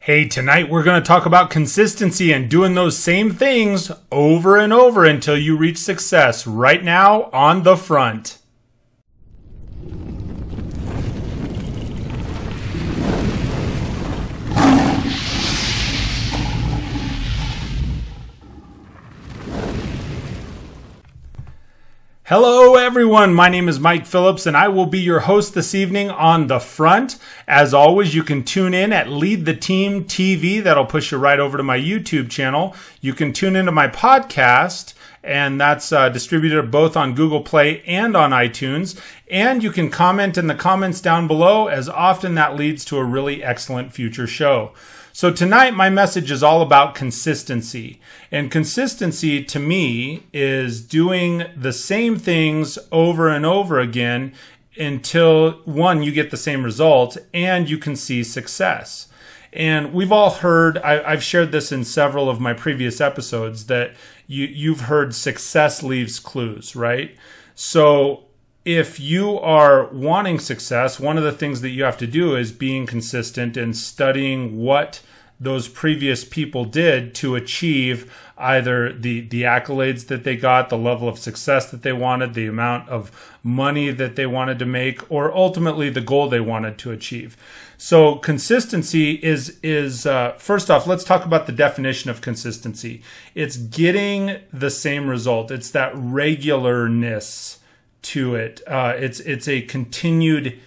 Hey, tonight we're going to talk about consistency and doing those same things over and over until you reach success right now on the front. Hello everyone, my name is Mike Phillips and I will be your host this evening on The Front. As always, you can tune in at Lead the Team TV. That'll push you right over to my YouTube channel. You can tune into my podcast, and that's distributed both on Google Play and on iTunes. And you can comment in the comments down below, as often that leads to a really excellent future show. So tonight, my message is all about consistency. And consistency, to me, is doing the same things over and over again until, one, you get the same result and you can see success. And we've all heard, I've shared this in several of my previous episodes, that you've heard success leaves clues, right? So if you are wanting success, one of the things that you have to do is being consistent and studying what those previous people did to achieve either the accolades that they got, the level of success that they wanted, the amount of money that they wanted to make, or ultimately the goal they wanted to achieve. So consistency is first off, let's talk about the definition of consistency. It's getting the same result. It's that regularness to it. It's a continued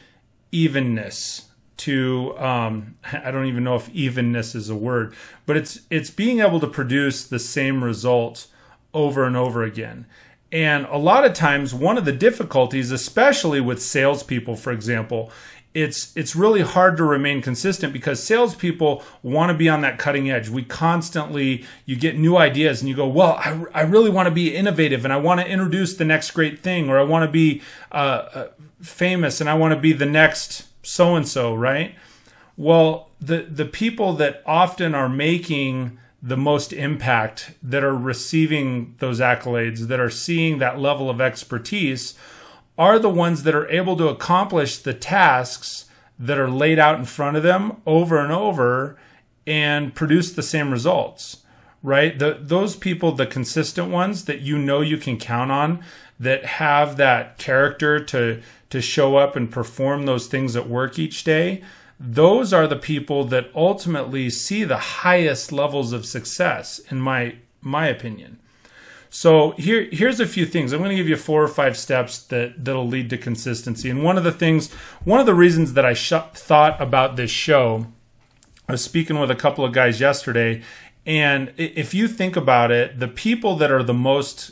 evenness to, I don't even know if evenness is a word, but it's being able to produce the same result over and over again. And a lot of times, one of the difficulties, especially with salespeople, for example, it's really hard to remain consistent because salespeople want to be on that cutting edge. You get new ideas and you go, well, I really want to be innovative and I want to introduce the next great thing, or I want to be famous and I want to be the next so-and-so, right? Well, the people that often are making the most impact, that are receiving those accolades, that are seeing that level of expertise, are the ones that are able to accomplish the tasks that are laid out in front of them over and over and produce the same results, right? Those people, the consistent ones that you know you can count on, that have that character to show up and perform those things at work each day, those are the people that ultimately see the highest levels of success, in my opinion. So here's a few things. I'm going to give you 4 or 5 steps that'll lead to consistency. And one of the reasons that I thought about this show, I was speaking with a couple of guys yesterday, and if you think about it, the people that are the most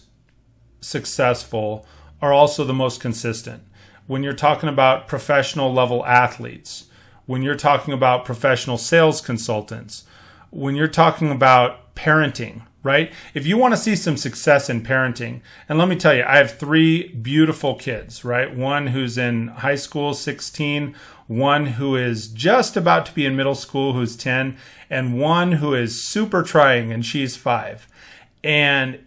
successful are also the most consistent. When you're talking about professional level athletes, when you're talking about professional sales consultants, when you're talking about parenting, right? If you want to see some success in parenting, and let me tell you, I have 3 beautiful kids, right? One who's in high school, 16, one who is just about to be in middle school, who's 10, and one who is super trying, and she's 5. And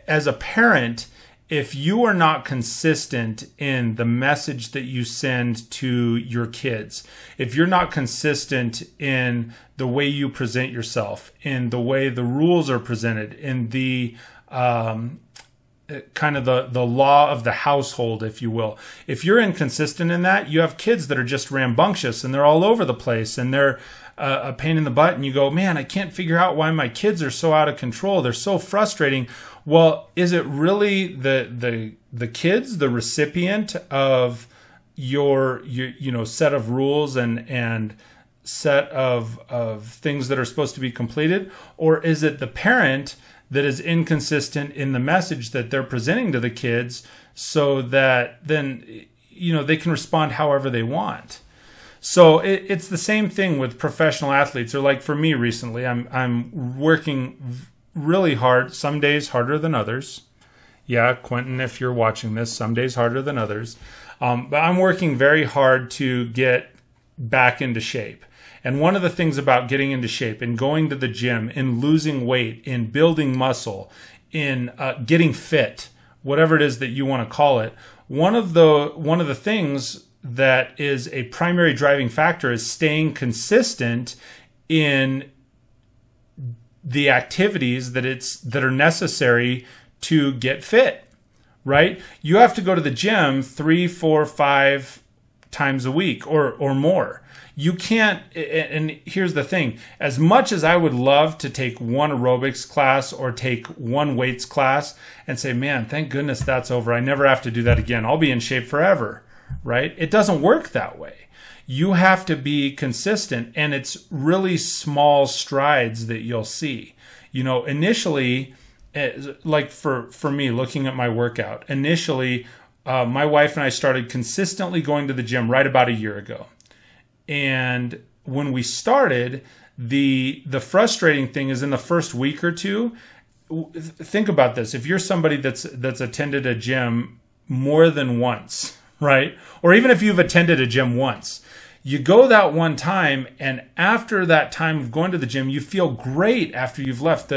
as a parent, if you are not consistent in the message that you send to your kids, if you're not consistent in the way you present yourself, in the way the rules are presented, in the kind of the law of the household, if you will, if you're inconsistent in that, you have kids that are just rambunctious and they're all over the place and they're a pain in the butt, and you go, man, I can't figure out why my kids are so out of control. They're so frustrating. Well, is it really the kids, the recipient of your set of rules and set of things that are supposed to be completed, or is it the parent that is inconsistent in the message that they're presenting to the kids, so that then they can respond however they want? So it's the same thing with professional athletes, or like for me recently, I'm working really hard, some days harder than others. Yeah, Quentin, if you're watching this, some days harder than others. But I'm working very hard to get back into shape. And one of the things about getting into shape and going to the gym and losing weight, in building muscle, in getting fit, whatever it is that you want to call it, one of the things that is a primary driving factor is staying consistent in the activities that are necessary to get fit, right? You have to go to the gym 3, 4, 5 times a week or more. You can't, and here's the thing, as much as I would love to take one aerobics class or take one weights class and say, man, thank goodness that's over. I never have to do that again. I'll be in shape forever, right? It doesn't work that way. You have to be consistent, and it's really small strides that you'll see. You know, initially, like for me, looking at my workout, initially, my wife and I started consistently going to the gym right about a year ago. And when we started, the frustrating thing is in the first week or two, think about this. If you're somebody that's attended a gym more than once, right? Or even if you've attended a gym once, you go that one time, and after that time of going to the gym, you feel great after you've left.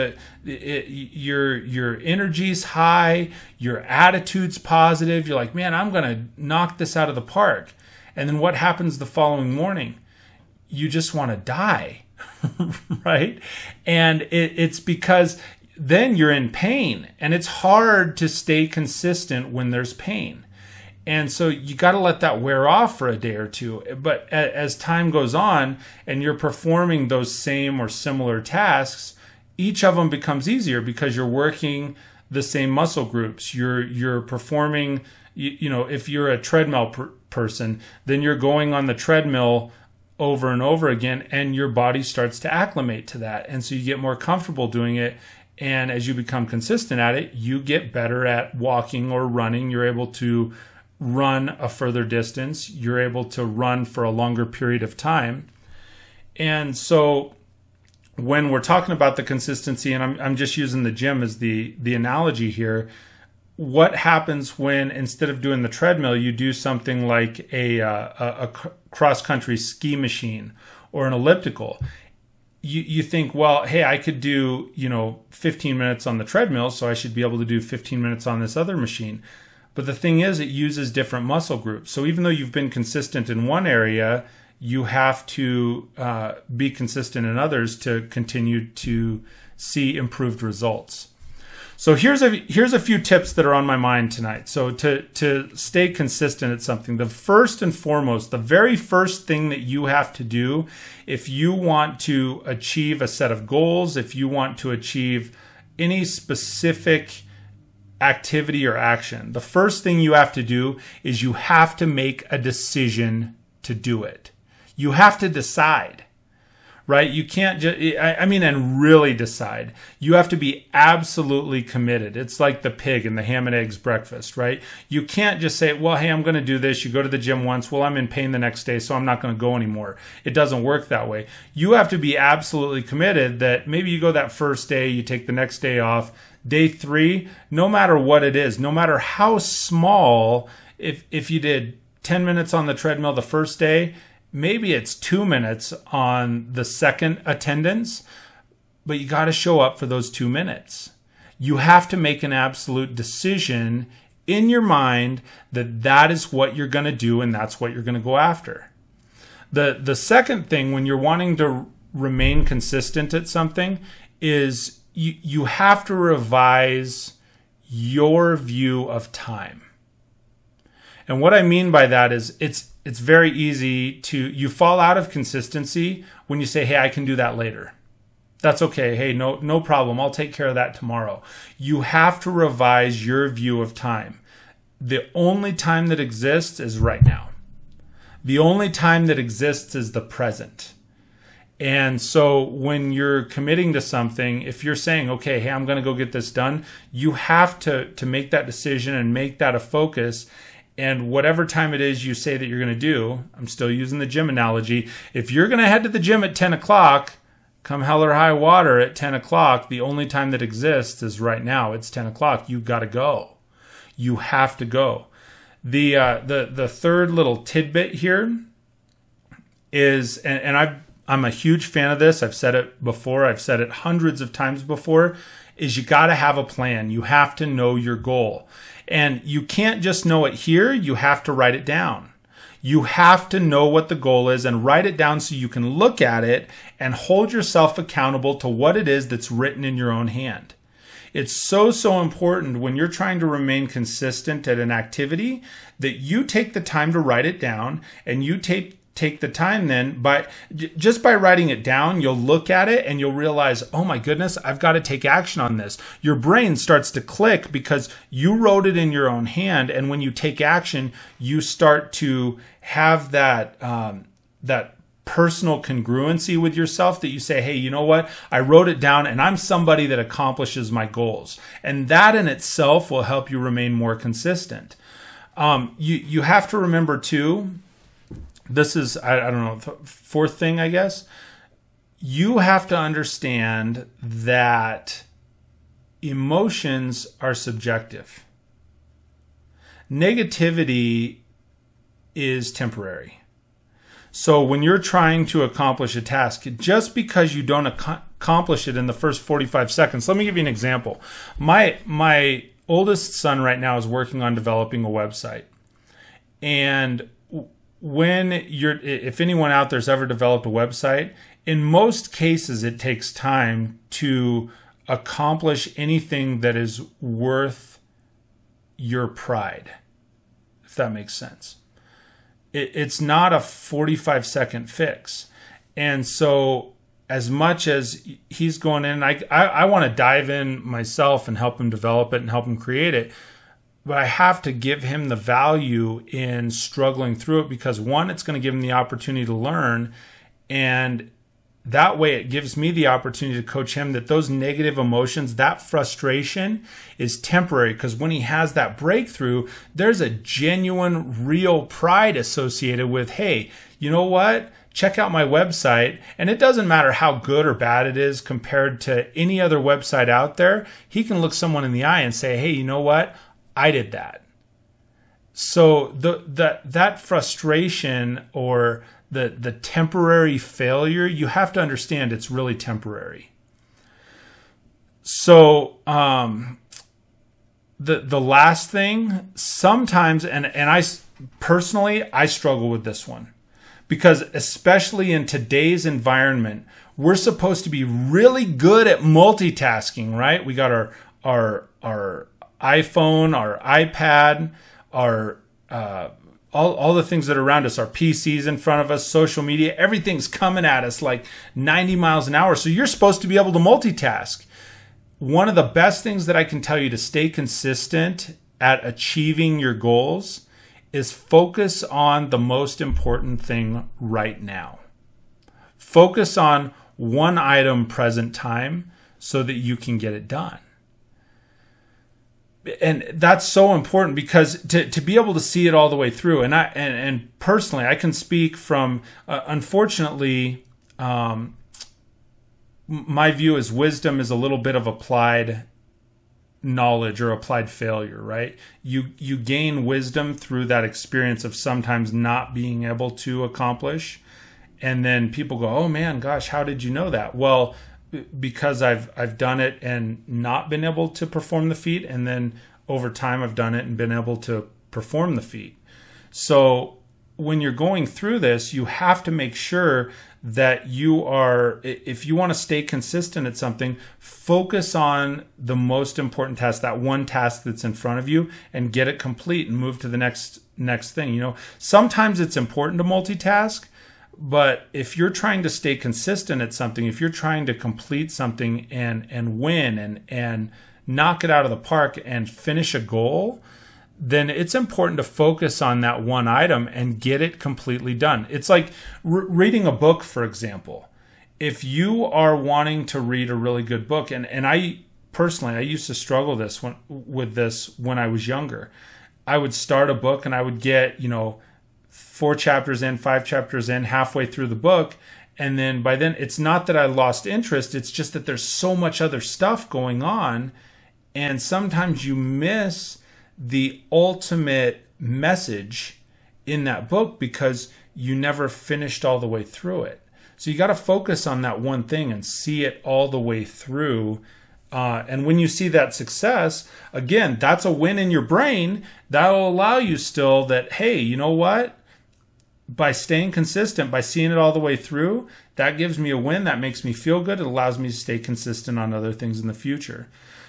Your energy's high, your attitude's positive. You're like, man, I'm going to knock this out of the park. And then what happens the following morning? You just want to die, right? And it's because then you're in pain, and it's hard to stay consistent when there's pain. And so you got to let that wear off for a day or two. But as time goes on and you're performing those same or similar tasks, each of them becomes easier because you're working the same muscle groups. You're performing, you know, if you're a treadmill person, then you're going on the treadmill over and over again, and your body starts to acclimate to that. And so you get more comfortable doing it. And as you become consistent at it, you get better at walking or running. You're able to run a further distance. You're able to run for a longer period of time. And so when we're talking about the consistency, and I'm just using the gym as the analogy here, what happens when instead of doing the treadmill, you do something like a cross-country ski machine or an elliptical? You think, well, hey, I could do, 15 minutes on the treadmill, so I should be able to do 15 minutes on this other machine. But the thing is, it uses different muscle groups. So even though you've been consistent in one area, you have to be consistent in others to continue to see improved results. So here's a few tips that are on my mind tonight. So to stay consistent at something, the first and foremost, the very first thing that you have to do if you want to achieve a set of goals, if you want to achieve any specific activity or action, the first thing you have to do is you have to make a decision to do it. You have to decide, right? You can't just, and really decide. You have to be absolutely committed. It's like the pig and the ham and eggs breakfast, right? You can't just say, well, hey, I'm going to do this. You go to the gym once. Well, I'm in pain the next day, so I'm not going to go anymore. It doesn't work that way. You have to be absolutely committed that maybe you go that first day, you take the next day off. Day 3, no matter what it is, no matter how small, if you did 10 minutes on the treadmill the first day, maybe it's 2 minutes on the second attendance, but you got to show up for those 2 minutes. You have to make an absolute decision in your mind that is what you're going to do and that's what you're going to go after. The second thing when you're wanting to remain consistent at something is you have to revise your view of time. And what I mean by that is it's very easy you fall out of consistency when you say, hey, I can do that later. That's okay. Hey, no problem. I'll take care of that tomorrow. You have to revise your view of time. The only time that exists is right now. The only time that exists is the present. And so when you're committing to something, if you're saying, okay, hey, I'm going to go get this done, you have to make that decision and make that a focus. And whatever time it is you say that you're going to do, I'm still using the gym analogy. If you're going to head to the gym at 10 o'clock, come hell or high water at 10 o'clock, the only time that exists is right now. It's 10 o'clock. You've got to go. You have to go. The third little tidbit here is, and I'm a huge fan of this. I've said it before. I've said it hundreds of times before, is you got to have a plan. You have to know your goal. And you can't just know it here. You have to write it down. You have to know what the goal is and write it down so you can look at it and hold yourself accountable to what it is that's written in your own hand. It's so important when you're trying to remain consistent at an activity that you take the time to write it down, and you take the time then just by writing it down, you'll look at it and you'll realize, oh my goodness, I've got to take action on this. Your brain starts to click because you wrote it in your own hand. And when you take action, you start to have that personal congruency with yourself, that you say, hey, you know what? I wrote it down and I'm somebody that accomplishes my goals. And that in itself will help you remain more consistent. You have to remember too, this is, I don't know, fourth thing, I guess. You have to understand that emotions are subjective. Negativity is temporary. So when you're trying to accomplish a task, just because you don't accomplish it in the first 45 seconds, let me give you an example. My oldest son right now is working on developing a website. And if anyone out there's ever developed a website, in most cases it takes time to accomplish anything that is worth your pride, if that makes sense. It's not a 45-second fix. And so as much as he's going in, I want to dive in myself and help him develop it and help him create it. But I have to give him the value in struggling through it, because one, it's going to give him the opportunity to learn. And that way it gives me the opportunity to coach him that those negative emotions, that frustration is temporary, because when he has that breakthrough, there's a genuine, real pride associated with, hey, you know what? Check out my website. And it doesn't matter how good or bad it is compared to any other website out there. He can look someone in the eye and say, hey, you know what? I did that. So that frustration or the temporary failure, you have to understand it's really temporary. So the last thing, sometimes, and I personally, I struggle with this one, because especially in today's environment, we're supposed to be really good at multitasking, right? We got our iPhone, our iPad, our all the things that are around us, our PCs in front of us, social media, everything's coming at us like 90 miles an hour. So you're supposed to be able to multitask. One of the best things that I can tell you to stay consistent at achieving your goals is focus on the most important thing right now. Focus on one item present time so that you can get it done. And that's so important, because to be able to see it all the way through, and personally, I can speak from, unfortunately, my view is wisdom is a little bit of applied knowledge or applied failure, right? You gain wisdom through that experience of sometimes not being able to accomplish. And then people go, oh man, gosh, how did you know that? Well, because I've done it and not been able to perform the feat, and then over time I've done it and been able to perform the feat. So when you're going through this, you have to make sure that you are, if you want to stay consistent at something, focus on the most important task, that one task that's in front of you, and get it complete and move to the next thing. You know, sometimes it's important to multitask, but if you're trying to stay consistent at something, if you're trying to complete something and win and knock it out of the park and finish a goal, then it's important to focus on that one item and get it completely done. It's like reading a book, for example. If you are wanting to read a really good book, and I personally, I used to struggle with this when I was younger. I would start a book and I would get, 4 chapters in, 5 chapters in, halfway through the book. And then by then, it's not that I lost interest. It's just that there's so much other stuff going on. And sometimes you miss the ultimate message in that book because you never finished all the way through it. So you got to focus on that one thing and see it all the way through. And when you see that success, again, that's a win in your brain. That'll allow you still that, hey, you know what? by staying consistent, by seeing it all the way through, that gives me a win. That makes me feel good. It allows me to stay consistent on other things in the future.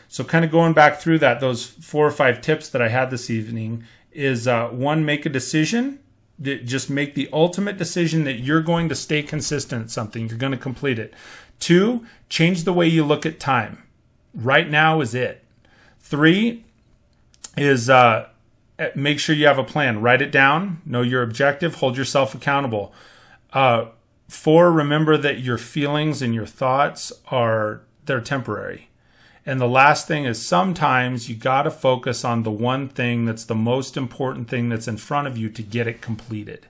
So kind of going back through that, those 4 or 5 tips that I had this evening is 1, make a decision. Just make the ultimate decision that you're going to stay consistent at something. You're going to complete it. 2, change the way you look at time. Right now is it. 3 is make sure you have a plan. Write it down. Know your objective. Hold yourself accountable. 4, remember that your feelings and your thoughts they're temporary. And the last thing is sometimes you got to focus on the one thing that's the most important thing that's in front of you to get it completed.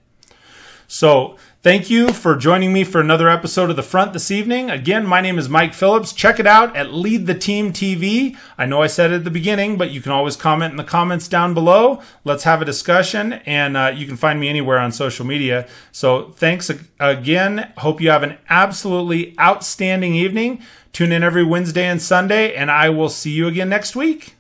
So thank you for joining me for another episode of The Front this evening. Again, my name is Mike Phillips. Check it out at Lead the Team TV. I know I said it at the beginning, but you can always comment in the comments down below. Let's have a discussion, and you can find me anywhere on social media. So thanks again. Hope you have an absolutely outstanding evening. Tune in every Wednesday and Sunday, and I will see you again next week.